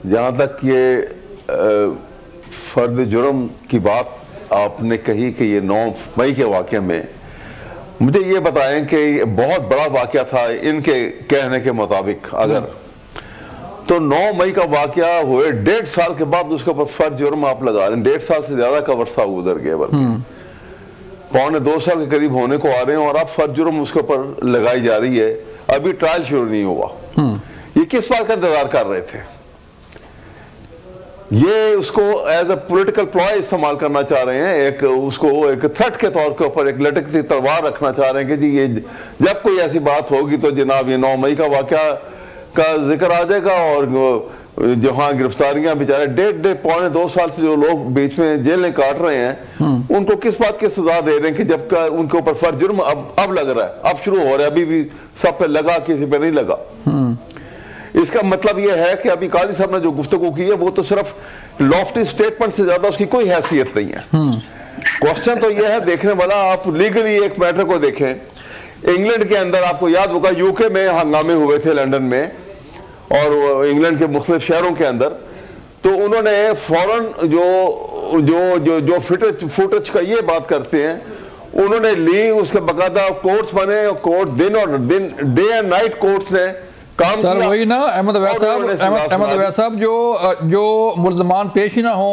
जहाँ तक ये फर्द जुर्म की बात आपने कही कि ये 9 मई के वाक़े में, मुझे ये बताएं कि बहुत बड़ा वाक़या था इनके कहने के मुताबिक अगर, तो 9 मई का वाक़या हुए 1.5 साल के बाद उसके ऊपर फर्द जुर्म आप लगा रहे हैं। 1.5 साल से ज़्यादा का वर्षा गुजर गया, बल्कि पौने 2 साल के करीब होने को आ रहे हैं और अब फर्द जुर्म उसके ऊपर लगाई जा रही है। अभी ट्रायल शुरू नहीं हुआ। ये किस बात का इंतजार कर रहे थे? ये उसको एज ए पॉलिटिकल प्लॉय इस्तेमाल करना चाह रहे हैं, एक उसको एक थ्रेट के तौर के ऊपर एक लटकती तलवार रखना चाह रहे हैं कि जी ये जब कोई ऐसी बात होगी तो जनाब ये 9 मई का वाक़या का जिक्र आ जाएगा और जहाँ गिरफ्तारियां बेचारे 1.5 पौने 2 साल से जो लोग बीच में जेलें काट रहे हैं उनको किस बात की सजा दे रहे हैं कि जब का उनके ऊपर फर्ज जुर्म अब लग रहा है, अब शुरू हो रहा है, अभी भी सब पे लगा, किसी पे नहीं लगा। इसका मतलब यह है कि अभी काजी साहब ने जो गुफ्तगू की है वो तो सिर्फ लॉफ्टी स्टेटमेंट से ज्यादा उसकी कोई हैसियत नहीं है। क्वेश्चन तो यह है देखने वाला, आप लीगली एक मैटर को देखें। इंग्लैंड के अंदर आपको याद होगा यूके में हंगामे हुए थे लंदन में और इंग्लैंड के मुख्तलिफ शहरों के अंदर, तो उन्होंने फौरन जो जो जो जो फुटेज का ये बात करते हैं उन्होंने ली, उसके बाकायदा कोर्ट्स बने, कोर्ट दिन और दिन डे एंड नाइट कोर्ट्स ने काम सर किया। वही ना अहमद अवैस साहब जो मुल्ज़मान पेश ही ना हो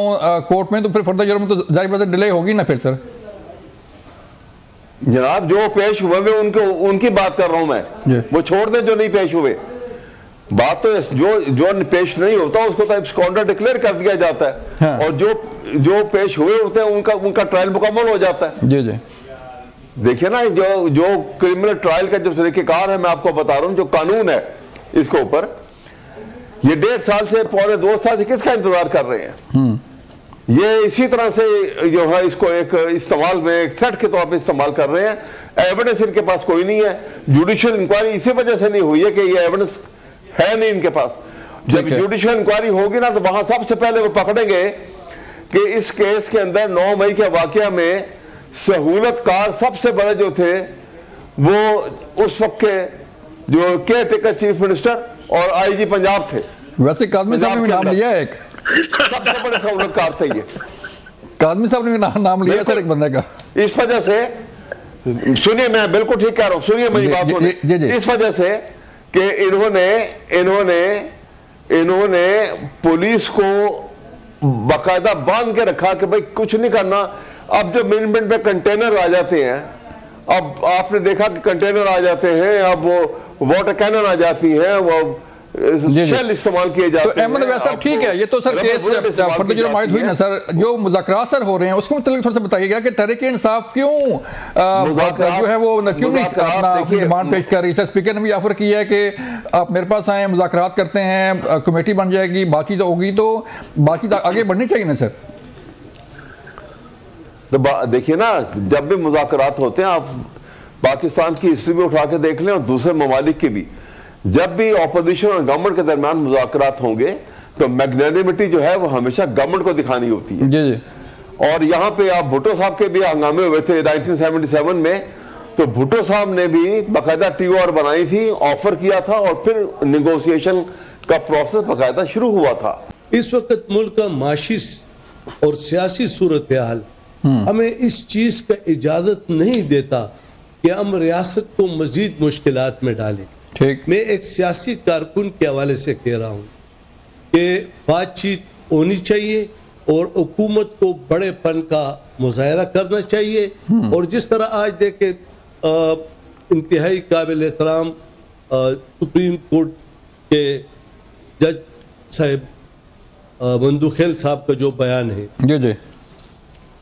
कोर्ट में तो फिर फर्दर जुर्म तो जारी बात डिले होगी ना फिर सर। जनाब जो पेश हुए मैं उनकी बात कर रहा हूं मैं, वो छोड़ दें जो नहीं पेश हुए। बात तो जो पेश नहीं होता उसको तो एब्सकॉन्डर डिक्लेयर कर दिया जाता है। हाँ। और जो पेश हुए होते हैं उनका ट्रायल मुकम्मल हो जाता है। जी जी देखिए ना, जो क्रिमिनल ट्रायल का जो तरीक़ेकार है मैं आपको बता रहा हूं, जो कानून है इसके ऊपर, ये 1.5 साल से पौने 2 साल से किसका इंतजार कर रहे हैं? ये इसी तरह से जो है इसको एक इस्तेमाल में एक थ्रेट के तौर पे इस्तेमाल कर रहे हैं। एविडेंस इनके पास कोई नहीं है। जुडिशियल इंक्वायरी इसी वजह से नहीं हुई है कि ये एविडेंस है नहीं इनके पास। जब जुडिशियल इंक्वायरी होगी ना तो वहां सबसे पहले वो पकड़ेंगे कि इस केस के अंदर 9 मई के वाकया में सहूलतकार सबसे बड़े जो थे वो उस वक्त के जो केयर टेकर चीफ मिनिस्टर और आईजी पंजाब थे। वैसे कादमी साहब ने भी नाम लिया है, एक सबसे बड़े सहूलतकार थे ये। कादमी साहब ने भी नाम लिया सर एक बंदे का। इस वजह से सुनिए, मैं बिल्कुल ठीक कह रहा हूं, सुनिए मेरी बात सुनिए। इस वजह से कि इन्होंने पुलिस को बाकायदा बांध के रखा कि भाई कुछ नहीं करना। अब जो मिनट में कंटेनर आ जाते हैं, अब आपने देखा कि कंटेनर आ जाते हैं, अब वो वाटर कैनन आ जाती है, वो शेल इस्तेमाल किए जाते हैं। तो अहमद अवैस साहब ठीक है, ये तो सर केस फर्द जुर्म आयद हुई ना सर, जो मुज़ाकरात सर हो रहे हैं उसको मतलब थोड़ा सा बताइएगा कि तहरीक-ए-इंसाफ क्यों जो है वो क्यों नहीं अपनी डिमांड पेश कर रही है? स्पीकर ने भी ऑफर किया है कि आप मेरे पास आए, मुज़ाकरात करते हैं, कमेटी बन जाएगी, बातचीत होगी, तो बातचीत आगे बढ़नी चाहिए ना सर। तो देखिए ना, जब भी मुज़ाकरात होते हैं आप पाकिस्तान की हिस्ट्री भी उठा के देख लें और दूसरे ममालिक की भी, जब भी ऑपोजिशन और गवर्नमेंट के दरमियान मुज़ाकरात होंगे तो मैग्नेनिमिटी जो है वो हमेशा गवर्नमेंट को दिखानी होती है। जी जी। और यहाँ पे आप भुट्टो साहब के भी हंगामे हुए थे 1977 में, तो भुट्टो साहब ने भी बाकायदा TOR बनाई थी, ऑफर किया था और फिर निगोशिएशन का प्रोसेस बाकायदा शुरू हुआ था। इस वक्त मुल्क का माशी और सियासी सूरत हाल हमें इस चीज का इजाजत नहीं देता कि हम रियासत को मजीद मुश्किलात में डालें। ठीक, मैं एक सियासी कारकुन के हवाले से कह रहा हूँ कि बातचीत होनी चाहिए और हुकूमत को बड़ेपन का मुजाहरा करना चाहिए। और जिस तरह आज देखे इंतहाई काबिल एहतराम सुप्रीम कोर्ट के जज साहब मंदूखेल साहब का जो बयान है, जी जी,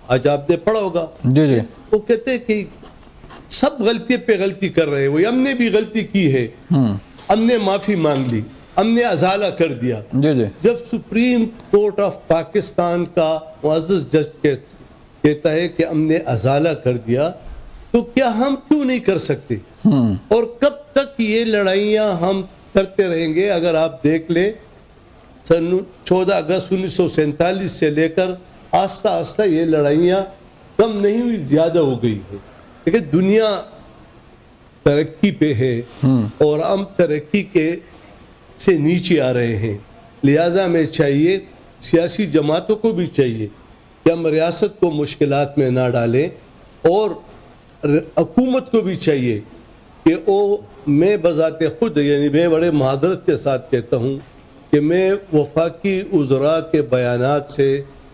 आज आपने पढ़ा होगा। जी जी। वो कहते हैं कि सब गलती पे गलती कर रहे हैं, वो हमने भी गलती की है, हमने माफी मांग ली, हमने अजाला कर दिया। जी जी। जब सुप्रीम कोर्ट ऑफ पाकिस्तान का मुअज़्ज़ज़ जज कहता है कि हमने अजाला कर दिया, तो क्या हम क्यों नहीं कर सकते? और कब तक ये लड़ाइयां हम करते रहेंगे? अगर आप देख ले, सन 14 अगस्त 1947 से लेकर आस्ता आस्ता ये लड़ाइयां कम नहीं हुई, ज्यादा हो गई है। लेकिन दुनिया तरक्की पे है और हम तरक्की के से नीचे आ रहे हैं। लिहाजा में चाहिए, सियासी जमातों को भी चाहिए कि हम रियासत को मुश्किलात में ना डालें, और हुकूमत को भी चाहिए कि वो, मैं बजाते खुद यानी मैं बड़े महादरत के साथ कहता हूँ कि मैं वफाकी उज़रा के बयानात से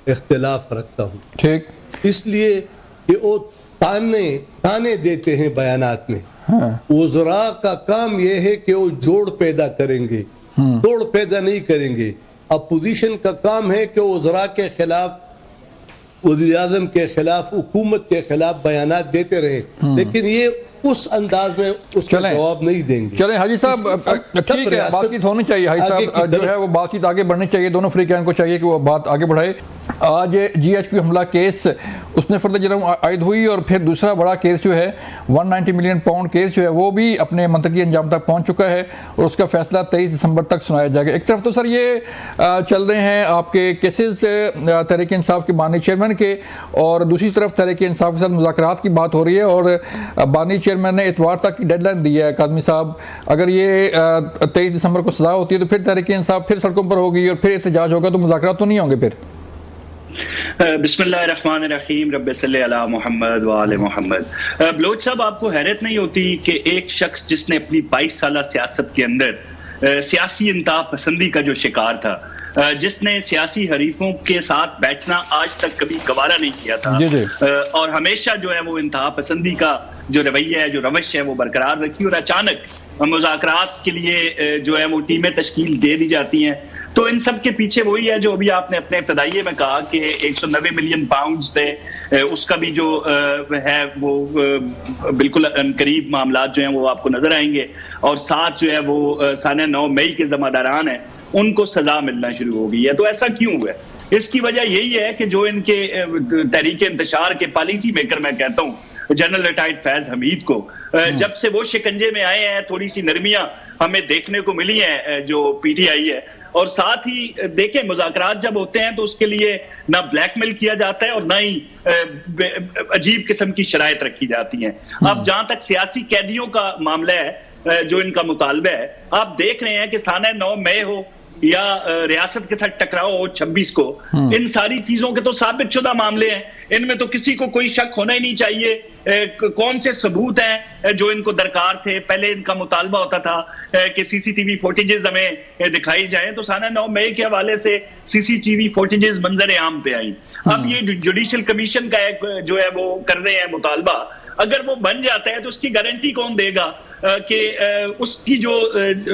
इख्तिलाफ रखता हूँ। ठीक, इसलिए कि वो ताने देते हैं बयानात में। हाँ। उज़रा का काम यह है कि वो जोड़ पैदा करेंगे, तोड़ पैदा नहीं करेंगे। अपोजिशन का काम है कि उज़रा के खिलाफ, वज़ीर आज़म के खिलाफ, हुकूमत के खिलाफ बयानात देते रहे, लेकिन ये उस अंदाज में उसका जवाब नहीं देंगे। चलें हाजी साहब, ठीक है, बातचीत होनी चाहिए हाजी साहब, जो है वो बातचीत आगे बढ़नी चाहिए, दोनों फ्रीकैन को चाहिए कि वो बात आगे बढ़ाए। आज GHQ हमला केस उसने फर्द जुर्म आयद हुई, और फिर दूसरा बड़ा केस जो है 190 मिलियन पाउंड केस जो है वो भी अपने मंतकी अंजाम तक पहुंच चुका है, और उसका फैसला 23 दिसंबर तक सुनाया जाएगा। एक तरफ तो सर ये चल रहे हैं आपके केसेस तहरीक इंसाफ के बानी चेयरमैन के, और दूसरी तरफ तहरीक इंसाफ के साथ मुज़ाकरात की बात हो रही है, और बानी चेयरमैन ने इतवार तक की डेडलाइन दी है। काज़मी साहब, अगर ये 23 दिसंबर को सज़ा होती है तो फिर तहरीक इंसाफ फिर सड़कों पर होगी और फिर एहतजाज होगा, तो मुज़ाकरात तो नहीं होंगे फिर? बिस्मिल्लाहिर्रहमानिर्रहीम, रब्बि सल्ली अला मुहम्मद व आले मुहम्मद। बलोच साहब, आपको हैरत नहीं होती कि एक शख्स जिसने अपनी 22 साल सियासत के अंदर सियासी इंतहा पसंदी का जो शिकार था, जिसने सियासी हरीफों के साथ बैठना आज तक कभी गवारा नहीं किया था, और हमेशा जो है वो इंतहा पसंदी का जो रवैया है, जो रवश है, वो बरकरार रखी, और अचानक मुज़ाकरात के लिए जो है वो टीमें तश्कील दे दी जाती हैं। तो इन सब के पीछे वही है जो अभी आपने अपने इब्तदाइये में कहा कि 190 मिलियन पाउंड्स थे, उसका भी जो है वो बिल्कुल करीब मामलात जो हैं वो आपको नजर आएंगे, और साथ जो है वो साने 9 मई के ज़मादारान हैं उनको सजा मिलना शुरू हो गई है। तो ऐसा क्यों हुआ है? इसकी वजह यही है कि जो इनके तहरीक इंतशार के पॉलिसी मेकर, मैं कहता हूँ जनरल रिटायर्ड फैज हमीद को, जब से वो शिकंजे में आए हैं, थोड़ी सी नरमियां हमें देखने को मिली हैं जो PTI है। और साथ ही देखें, मुज़ाकरात जब होते हैं तो उसके लिए ना ब्लैकमेल किया जाता है और ना ही अजीब किस्म की शराइत रखी जाती हैं। अब जहां तक सियासी कैदियों का मामला है, जो इनका मुतालबा है, आप देख रहे हैं कि साना 9 मई हो या रियासत के साथ टकराव हो 26 को, इन सारी चीजों के तो साबित शुदा मामले हैं, इनमें तो किसी को कोई शक होना ही नहीं चाहिए। कौन से सबूत हैं जो इनको दरकार थे? पहले इनका मुतालबा होता था कि CCTV फुटेजेस हमें दिखाई जाए, तो साना 9 मई के हवाले से CCTV फुटेजेस मंजर आम पे आई। अब ये जुडिशल कमीशन का एक जो है वो कर रहे हैं मुतालबा, अगर वो बन जाता है तो उसकी गारंटी कौन देगा कि उसकी जो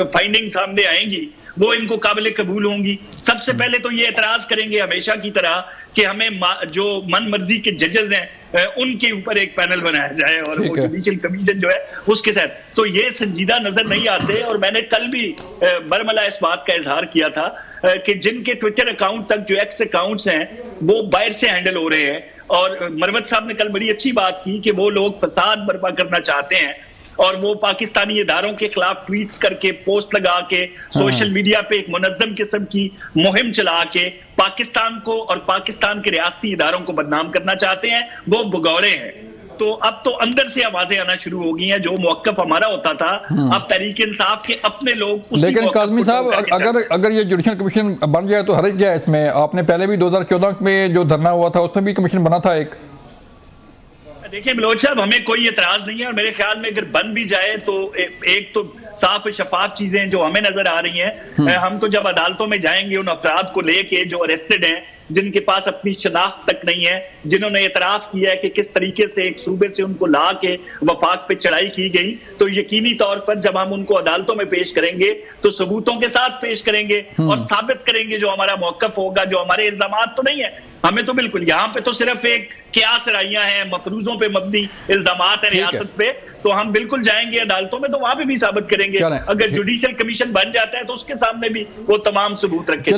फाइंडिंग सामने आएंगी वो इनको काबिल कबूल होंगी? सबसे पहले तो ये एतराज करेंगे हमेशा की तरह कि हमें जो मन मर्जी के जजेस हैं उनके ऊपर एक पैनल बनाया जाए और वो जुडिशल कमीशन जो है उसके साथ, तो ये संजीदा नजर नहीं आते। और मैंने कल भी बरमला इस बात का इजहार किया था कि जिनके ट्विटर अकाउंट तक जो एक्स अकाउंट्स हैं वो बाहर से हैंडल हो रहे हैं, और मरवत साहब ने कल बड़ी अच्छी बात की कि वो लोग फसाद बर्पा करना चाहते हैं और वो पाकिस्तानी इदारों के खिलाफ ट्वीट्स करके, पोस्ट लगा के, सोशल मीडिया पे एक मुनज़्ज़म किस्म की मुहिम चला के पाकिस्तान को और पाकिस्तान के रियासती इदारों को बदनाम करना चाहते हैं। वो भगौड़े हैं। तो अब तो अंदर से आवाजें आना शुरू हो गई हैं। जो मौक़िफ़ हमारा होता था, अब तहरीक इंसाफ के अपने लोग। लेकिन काज़मी साहब, अगर ये जुडिशल कमीशन बन जाए तो हर्ज क्या है इसमें? आपने पहले भी 2014 में जो धरना हुआ था उसमें भी कमीशन बना था एक। देखिए बलोच साहब, हमें कोई एतराज नहीं है, और मेरे ख्याल में अगर बन भी जाए तो एक तो साफ शफाफ चीजें जो हमें नजर आ रही हैं, हम तो जब अदालतों में जाएंगे उन अफराद को लेके जो अरेस्टेड हैं, जिनके पास अपनी शनाख्त तक नहीं है, जिन्होंने एतराफ किया है कि किस तरीके से एक सूबे से उनको ला के वफाक पे चढ़ाई की गई, तो यकीनी तौर पर जब हम उनको अदालतों में पेश करेंगे तो सबूतों के साथ पेश करेंगे और साबित करेंगे जो हमारा मौक़िफ़ होगा, जो हमारे इल्जामात तो नहीं है। हमें तो बिल्कुल यहाँ पे तो सिर्फ एक कियास राइयां हैं, मफरूजों पे मबनी इल्जामात है रियासत पे, तो हम बिल्कुल जाएंगे अदालतों में तो वहां पे भी साबित करेंगे। अगर जुडिशल कमीशन बन जाता है तो उसके सामने भी वो तमाम सबूत रखे